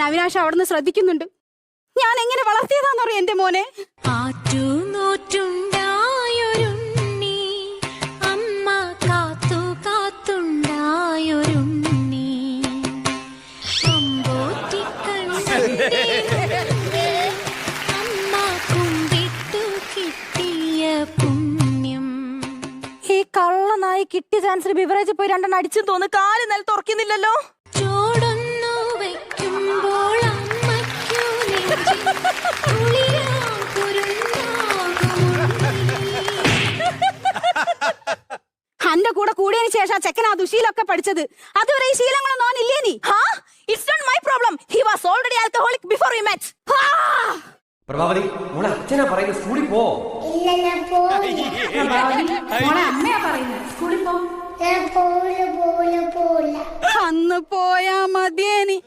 അവിനാശ് അവിടുന്ന് ശ്രദ്ധിക്കുന്നുണ്ട്. ഞാൻ എങ്ങനെ വളർത്തിയതാന്നറിയോ എന്റെ മോനെ. അമ്മ കാത്തു കാത്തുണ്ടായൊരുണ്ണി അമ്മ കുമ്പിട്ടു കിട്ടിയ പുണ്യം. ഈ കള്ളനായി കിട്ടിയ ചാൻസിന് ബിവറേജ് പോയി 2 അടിച്ചും തോന്നുന്നു. കാല് നിലത്ത് ഉറക്കുന്നില്ലല്ലോ. ചോടൊന്നു വയ്ക്കുമ്പോൾ അമ്മയ്ക്കു അന്റെ കൂടെ കൂടിയതിനു ശേഷം ചെക്കൻ ആ ദുശീലൊക്കെ പഠിച്ചത്. അതുവരെ ഈ ശീലങ്ങളൊന്നും ഓനില്ലേ നീ. It's not my problem. He was already alcoholic before we met. Prabhavathi മോളെ അച്ഛനാ പറയുന്നത് സ്കൂളിൽ പോ. ഇല്ല ഞാൻ പോവില്ല. മോളെ അമ്മയാ പറയുന്നത് സ്കൂളിൽ പോ. ഞാൻ പോവില്ല. അന്ന് പോയാ മതിയേനി.